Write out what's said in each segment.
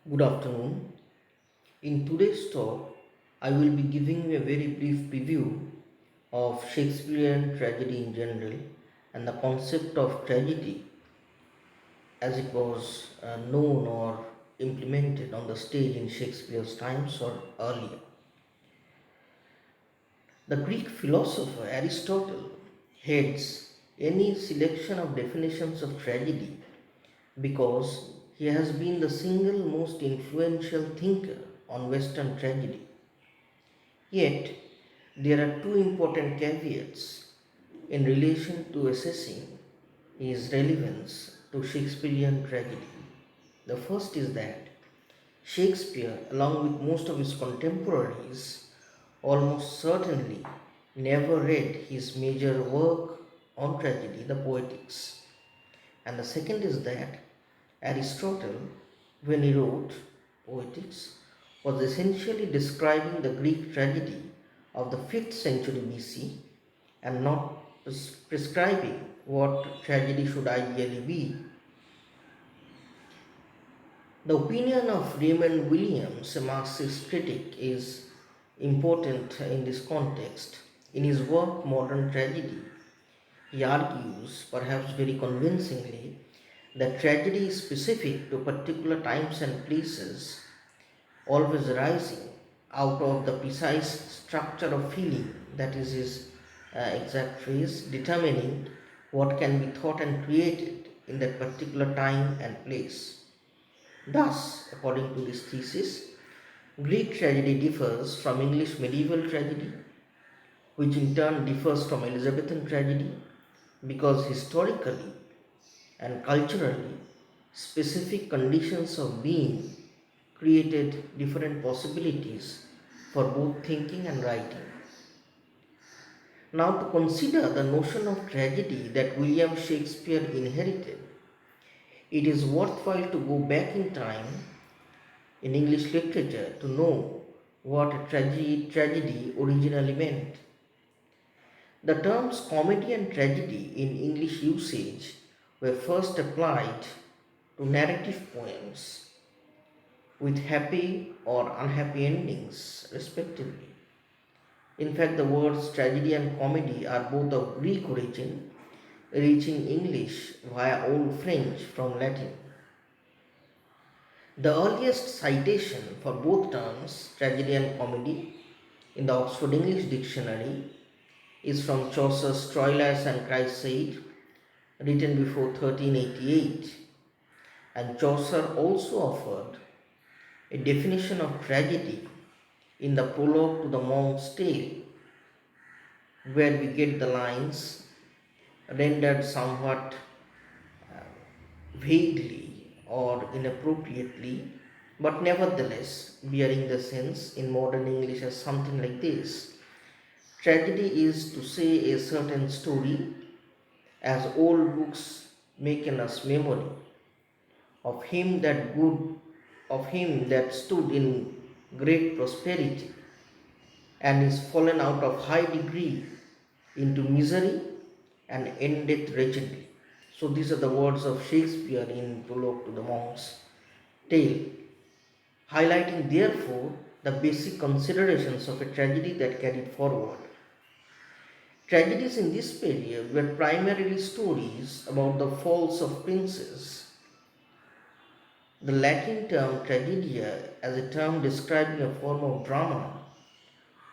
Good afternoon. In today's talk, I will be giving you a very brief preview of Shakespearean tragedy in general and the concept of tragedy as it was known or implemented on the stage in Shakespeare's times or earlier. The Greek philosopher Aristotle heads any selection of definitions of tragedy because he has been the single most influential thinker on Western tragedy. Yet, there are two important caveats in relation to assessing his relevance to Shakespearean tragedy. The first is that Shakespeare, along with most of his contemporaries, almost certainly never read his major work on tragedy, the Poetics. And the second is that Aristotle, when he wrote Poetics, was essentially describing the Greek tragedy of the 5th century BC and not prescribing what tragedy should ideally be. The opinion of Raymond Williams, a Marxist critic, is important in this context. In his work Modern Tragedy, he argues, perhaps very convincingly, that tragedy is specific to particular times and places, always arising out of the precise structure of feeling, that is his exact phrase, determining what can be thought and created in that particular time and place. Thus, according to this thesis, Greek tragedy differs from English medieval tragedy, which in turn differs from Elizabethan tragedy, because historically and culturally, specific conditions of being created different possibilities for both thinking and writing. Now, to consider the notion of tragedy that William Shakespeare inherited, it is worthwhile to go back in time in English literature to know what a tragedy originally meant. The terms comedy and tragedy in English usage were first applied to narrative poems with happy or unhappy endings, respectively. In fact, the words tragedy and comedy are both of Greek origin, reaching English via Old French from Latin. The earliest citation for both terms, tragedy and comedy, in the Oxford English Dictionary is from Chaucer's Troilus and Chrysaid, written before 1388. And Chaucer also offered a definition of tragedy in the prologue to the Monk's Tale, where we get the lines rendered somewhat vaguely or inappropriately, but nevertheless bearing the sense in modern English as something like this. Tragedy is to say a certain story, as old books make in us memory, of him that stood in great prosperity and is fallen out of high degree into misery and endeth wretchedly. So these are the words of Shakespeare in Prologue to the Monk's Tale, highlighting therefore the basic considerations of a tragedy that carried forward. Tragedies in this period were primarily stories about the falls of princes. The Latin term tragedia, as a term describing a form of drama,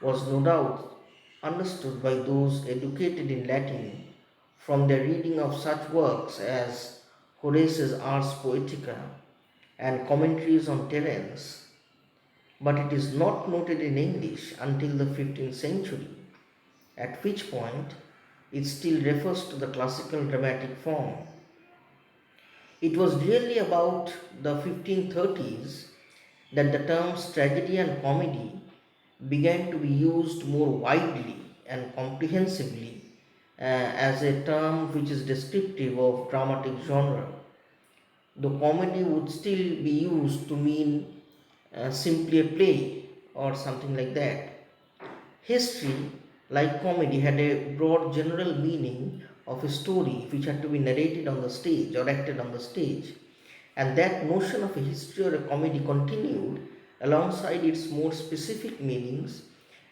was no doubt understood by those educated in Latin from their reading of such works as Horace's Ars Poetica and commentaries on Terence, but it is not noted in English until the 15th century, at which point it still refers to the classical dramatic form. It was really about the 1530s that the terms tragedy and comedy began to be used more widely and comprehensively as a term which is descriptive of dramatic genre. The comedy would still be used to mean simply a play or something like that. History, like comedy, had a broad general meaning of a story which had to be narrated on the stage or acted on the stage, and that notion of a history or a comedy continued alongside its more specific meanings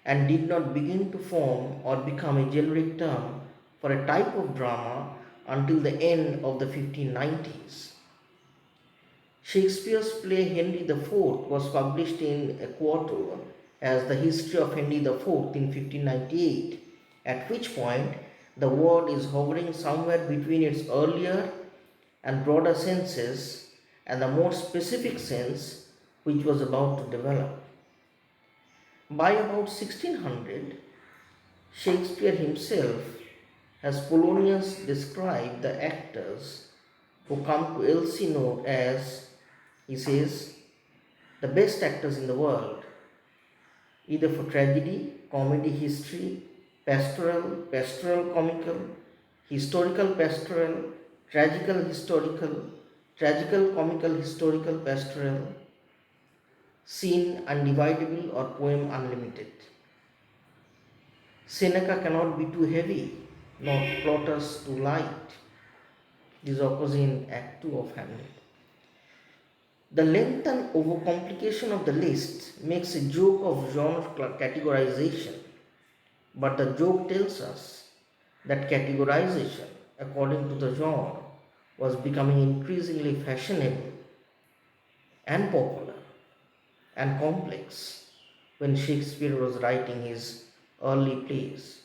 and did not begin to form or become a generic term for a type of drama until the end of the 1590s. Shakespeare's play Henry IV was published in a quarto as The History of Henry IV in 1598, at which point the word is hovering somewhere between its earlier and broader senses and the more specific sense which was about to develop. By about 1600, Shakespeare himself has Polonius described the actors who come to Elsinore as, he says, the best actors in the world, either for tragedy, comedy, history, pastoral comical, historical pastoral, tragical comical historical pastoral, scene undividable or poem unlimited. Seneca cannot be too heavy, nor Plautus too light. This occurs in Act 2 of Hamlet. The length and overcomplication of the list makes a joke of genre categorization, but the joke tells us that categorization, according to the genre, was becoming increasingly fashionable and popular and complex when Shakespeare was writing his early plays.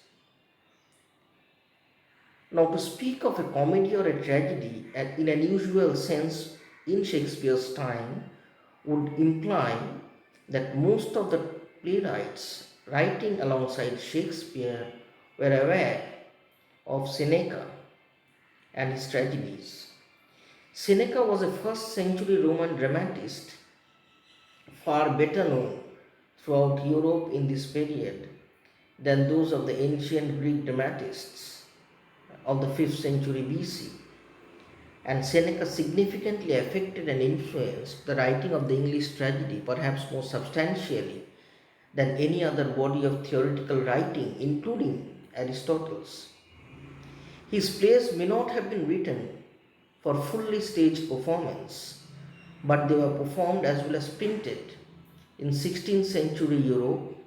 Now, to speak of a comedy or a tragedy in an usual sense in Shakespeare's time would imply that most of the playwrights writing alongside Shakespeare were aware of Seneca and his tragedies. Seneca was a first century Roman dramatist, far better known throughout Europe in this period than those of the ancient Greek dramatists of the 5th century BC. And Seneca significantly affected and influenced the writing of the English tragedy, perhaps more substantially than any other body of theoretical writing, including Aristotle's. His plays may not have been written for fully staged performance, but they were performed as well as printed in 16th century Europe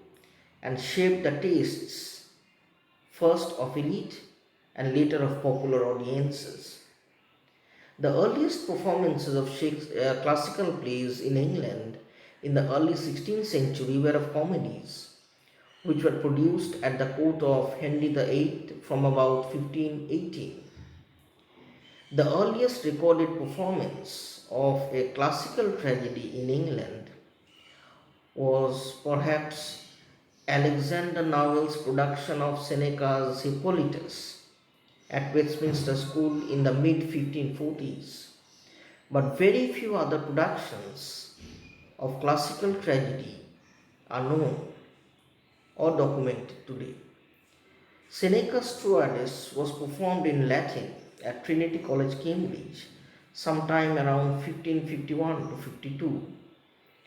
and shaped the tastes first of elite and later of popular audiences. The earliest performances of classical plays in England in the early 16th century were of comedies, which were produced at the court of Henry VIII from about 1518. The earliest recorded performance of a classical tragedy in England was perhaps Alexander Nowell's production of Seneca's Hippolytus at Westminster School in the mid 1540s, but very few other productions of classical tragedy are known or documented today. Seneca's Troades was performed in Latin at Trinity College, Cambridge, sometime around 1551 to 52,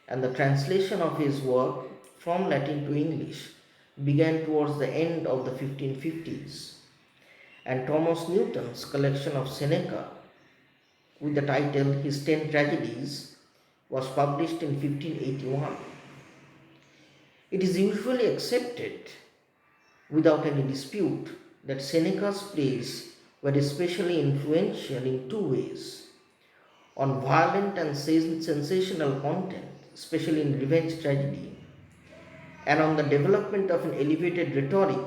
and the translation of his work from Latin to English began towards the end of the 1550s. And Thomas Newton's collection of Seneca, with the title His 10 Tragedies, was published in 1581. It is usually accepted without any dispute that Seneca's plays were especially influential in two ways: on violent and sensational content, especially in revenge tragedy, and on the development of an elevated rhetoric,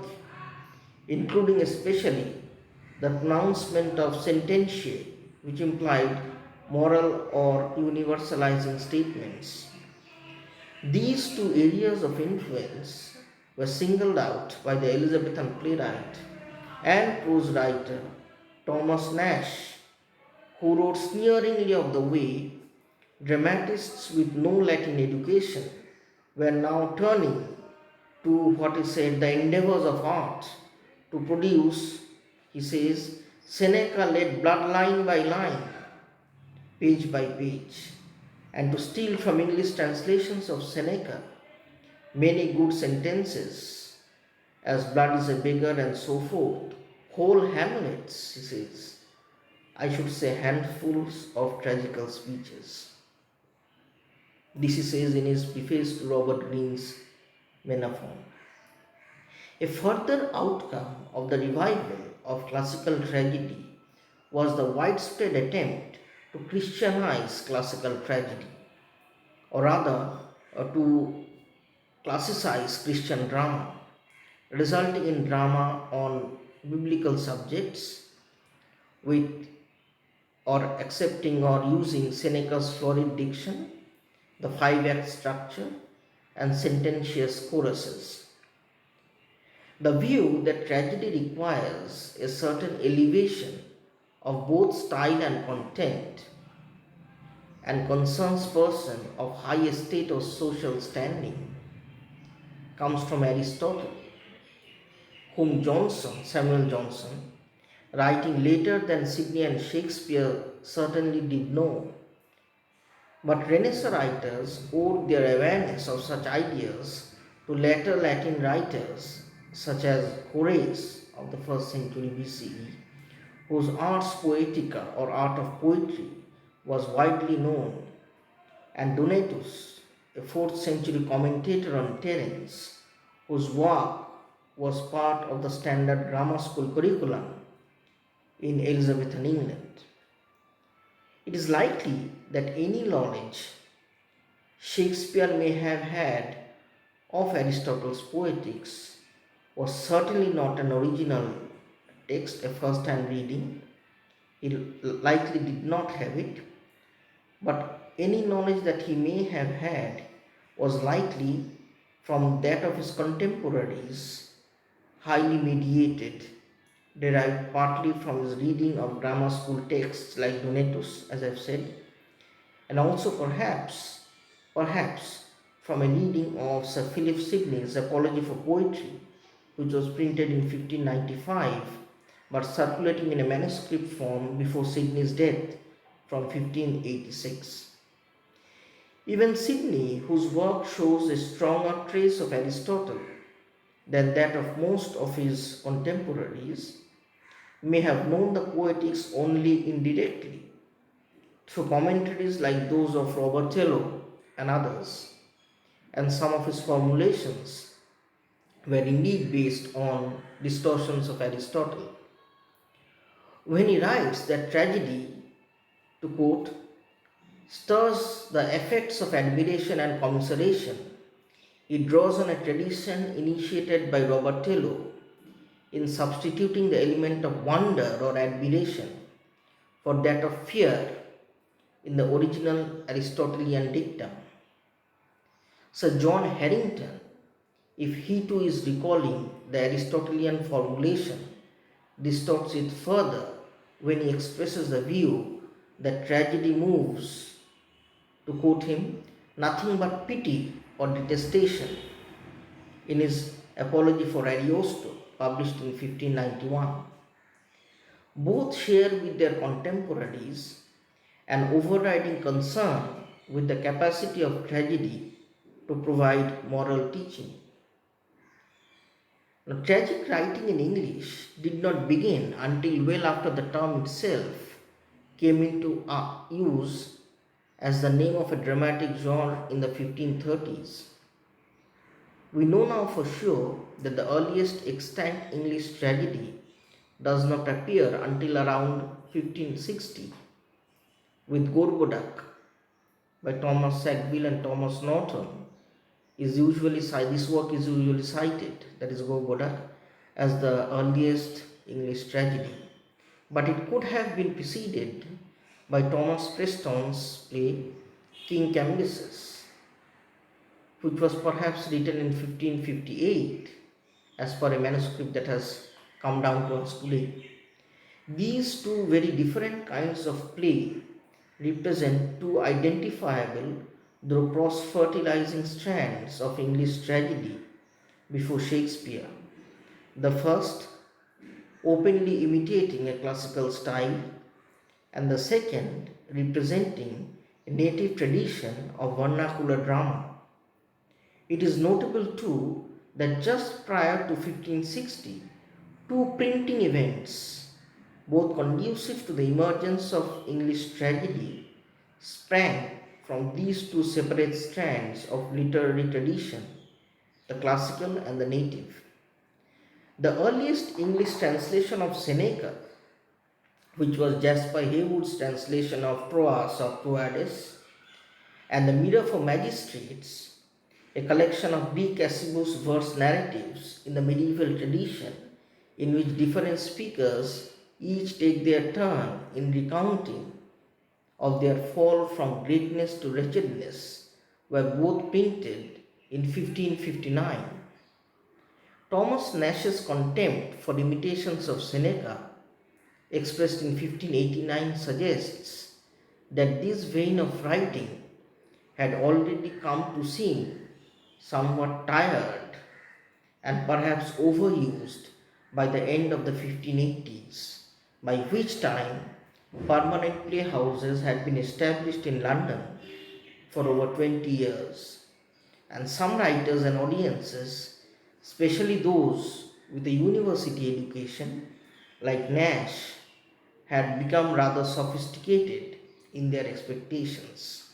including especially the pronouncement of sententiae, which implied moral or universalizing statements. These two areas of influence were singled out by the Elizabethan playwright and prose writer Thomas Nash, who wrote sneeringly of the way dramatists with no Latin education were now turning to what is said the endeavors of art to produce, he says, Seneca led blood line by line, page by page, and to steal from English translations of Seneca many good sentences, as blood is a beggar and so forth, whole hamlets, he says, I should say handfuls of tragical speeches. This he says in his preface to Robert Greene's Menaphon. A further outcome of the revival of classical tragedy was the widespread attempt to Christianize classical tragedy, or rather, to classicize Christian drama, resulting in drama on biblical subjects with or accepting or using Seneca's florid diction, the five-act structure, and sententious choruses. The view that tragedy requires a certain elevation of both style and content and concerns person of high estate or social standing comes from Aristotle, whom Samuel Johnson, writing later than Sidney and Shakespeare, certainly did know. But Renaissance writers owed their awareness of such ideas to later Latin writers such as Horace of the 1st century BCE, whose Ars Poetica or art of poetry was widely known, and Donatus, a 4th century commentator on Terence, whose work was part of the standard grammar school curriculum in Elizabethan England. It is likely that any knowledge Shakespeare may have had of Aristotle's poetics was certainly not an original text, a first-hand reading. He likely did not have it, but any knowledge that he may have had was likely from that of his contemporaries, highly mediated, derived partly from his reading of grammar school texts like Donatus, as I've said, and also perhaps from a reading of Sir Philip Sidney's Apology for Poetry, which was printed in 1595 but circulating in a manuscript form before Sidney's death from 1586. Even Sidney, whose work shows a stronger trace of Aristotle than that of most of his contemporaries, may have known the poetics only indirectly through commentaries like those of Robertello and others, and some of his formulations were indeed based on distortions of Aristotle. When he writes that tragedy, to quote, stirs the effects of admiration and commiseration, he draws on a tradition initiated by Robertello in substituting the element of wonder or admiration for that of fear in the original Aristotelian dictum. Sir John Harrington, if he too is recalling the Aristotelian formulation, distorts it further when he expresses the view that tragedy moves, to quote him, nothing but pity or detestation in his Apology for Ariosto, published in 1591. Both share with their contemporaries an overriding concern with the capacity of tragedy to provide moral teaching. Now, tragic writing in English did not begin until well after the term itself came into use as the name of a dramatic genre in the 1530s. We know now for sure that the earliest extant English tragedy does not appear until around 1560 with Gorboduc by Thomas Sackville and Thomas Norton. This work is usually cited, that is Gorboduc, as the earliest English tragedy. But it could have been preceded by Thomas Preston's play King Cambyses, which was perhaps written in 1558 as per a manuscript that has come down to us today. These two very different kinds of play represent two identifiable though cross-fertilizing strands of English tragedy before Shakespeare. The first, openly imitating a classical style, and the second, representing a native tradition of vernacular drama. It is notable too that just prior to 1560, two printing events, both conducive to the emergence of English tragedy, sprang from these two separate strands of literary tradition, the classical and the native. The earliest English translation of Seneca, which was Jasper Haywood's translation of Troas or Troades, and the Mirror for Magistrates, a collection of B. Cassibus verse narratives in the medieval tradition, in which different speakers each take their turn in recounting of their fall from greatness to wretchedness, were both printed in 1559. Thomas Nash's contempt for imitations of Seneca, expressed in 1589, suggests that this vein of writing had already come to seem somewhat tired and perhaps overused by the end of the 1580s, by which time permanent playhouses had been established in London for over 20 years, and some writers and audiences, especially those with a university education like Nash, had become rather sophisticated in their expectations.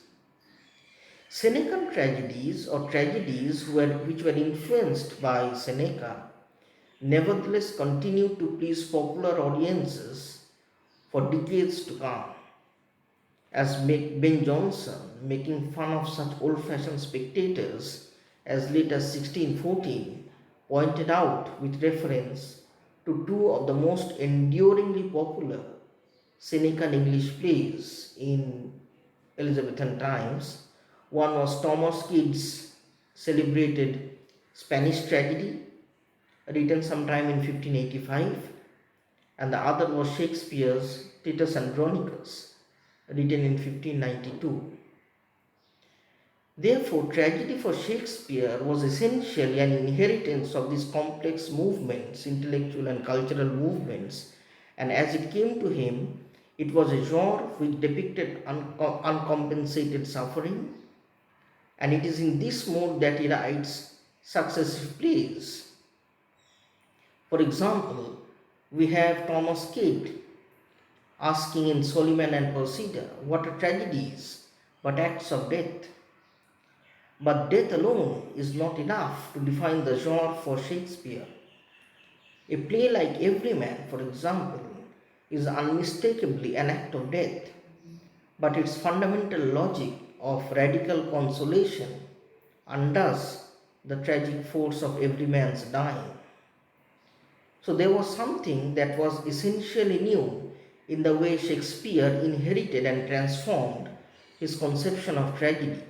Senecan tragedies or tragedies which were influenced by Seneca nevertheless continued to please popular audiences for decades to come, as Ben Jonson, making fun of such old-fashioned spectators as late as 1614, pointed out with reference to two of the most enduringly popular Senecan English plays in Elizabethan times. One was Thomas Kyd's celebrated Spanish tragedy, written sometime in 1585, and the other was Shakespeare's Titus Andronicus, written in 1592. Therefore, tragedy for Shakespeare was essentially an inheritance of these complex movements, intellectual and cultural movements, and as it came to him, it was a genre which depicted uncompensated suffering, and it is in this mode that he writes successive plays. For example, we have Thomas Kyd asking in Soliman and Persida, what are tragedies but acts of death? But death alone is not enough to define the genre for Shakespeare. A play like Everyman, for example, is unmistakably an act of death, but its fundamental logic of radical consolation undoes the tragic force of every man's dying. So there was something that was essentially new in the way Shakespeare inherited and transformed his conception of tragedy.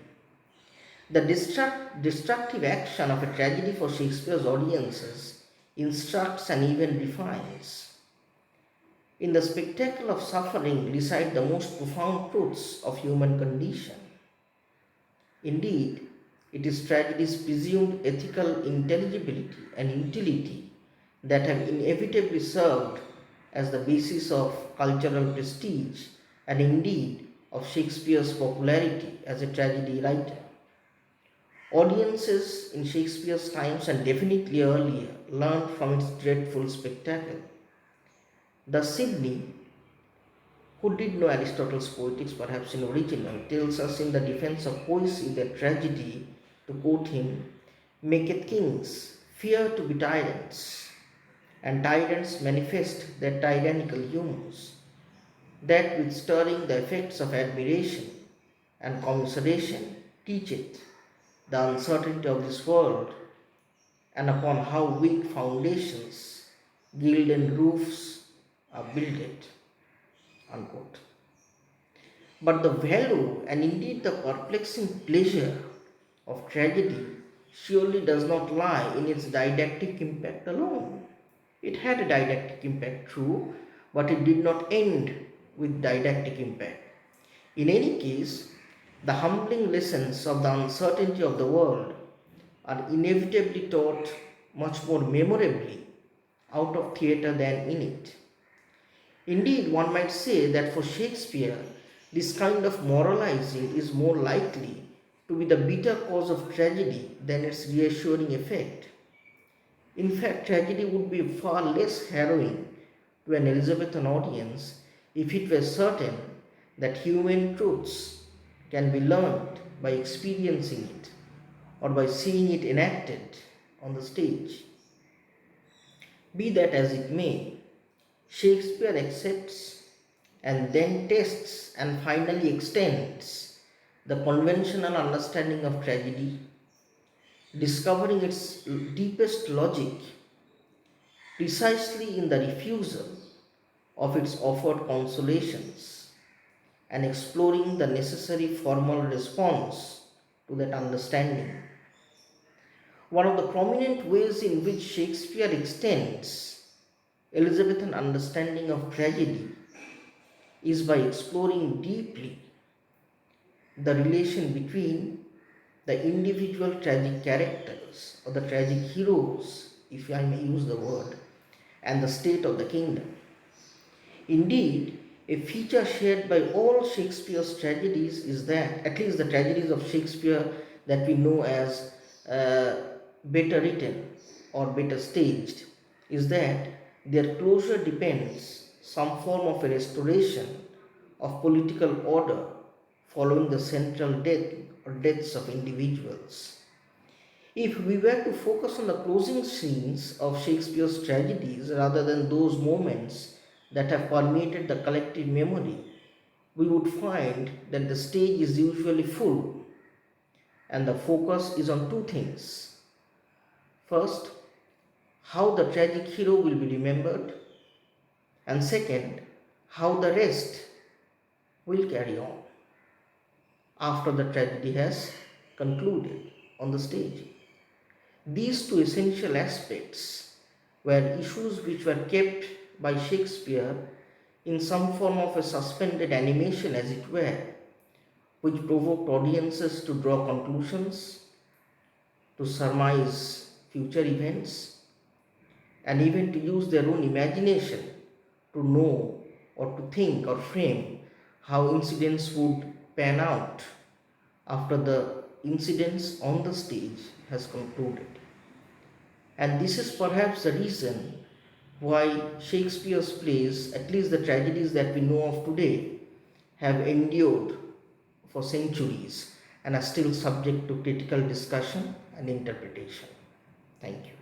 The destructive action of a tragedy for Shakespeare's audiences instructs and even refines. In the spectacle of suffering reside the most profound truths of human condition. Indeed, it is tragedy's presumed ethical intelligibility and utility that have inevitably served as the basis of cultural prestige and indeed of Shakespeare's popularity as a tragedy writer. Audiences in Shakespeare's times and definitely earlier learned from its dreadful spectacle. Thus Sidney, who did know Aristotle's Poetics perhaps in original, tells us in the defense of poesy that tragedy, to quote him, maketh kings fear to be tyrants, and tyrants manifest their tyrannical humours, that with stirring the effects of admiration and commiseration teacheth the uncertainty of this world, and upon how weak foundations gilded roofs are builded. Unquote. But the value and indeed the perplexing pleasure of tragedy surely does not lie in its didactic impact alone. It had a didactic impact, true, but it did not end with didactic impact. In any case, the humbling lessons of the uncertainty of the world are inevitably taught much more memorably out of theatre than in it. Indeed, one might say that for Shakespeare, this kind of moralizing is more likely to be the bitter cause of tragedy than its reassuring effect. In fact, tragedy would be far less harrowing to an Elizabethan audience if it were certain that human truths can be learned by experiencing it or by seeing it enacted on the stage. Be that as it may, Shakespeare accepts and then tests and finally extends the conventional understanding of tragedy, discovering its deepest logic precisely in the refusal of its offered consolations and exploring the necessary formal response to that understanding. One of the prominent ways in which Shakespeare extends Elizabethan understanding of tragedy is by exploring deeply the relation between the individual tragic characters or the tragic heroes, if I may use the word, and the state of the kingdom. Indeed, a feature shared by all Shakespeare's tragedies is that, at least the tragedies of Shakespeare that we know as better written or better staged, is that their closure depends some form of a restoration of political order following the central death or deaths of individuals. If we were to focus on the closing scenes of Shakespeare's tragedies rather than those moments that have permeated the collective memory, we would find that the stage is usually full and the focus is on two things. First, how the tragic hero will be remembered, and second, how the rest will carry on after the tragedy has concluded on the stage. These two essential aspects were issues which were kept by Shakespeare in some form of a suspended animation, as it were, which provoked audiences to draw conclusions, to surmise future events, and even to use their own imagination to know or to think or frame how incidents would pan out after the incidents on the stage has concluded. And this is perhaps the reason why Shakespeare's plays, at least the tragedies that we know of today, have endured for centuries and are still subject to critical discussion and interpretation. Thank you.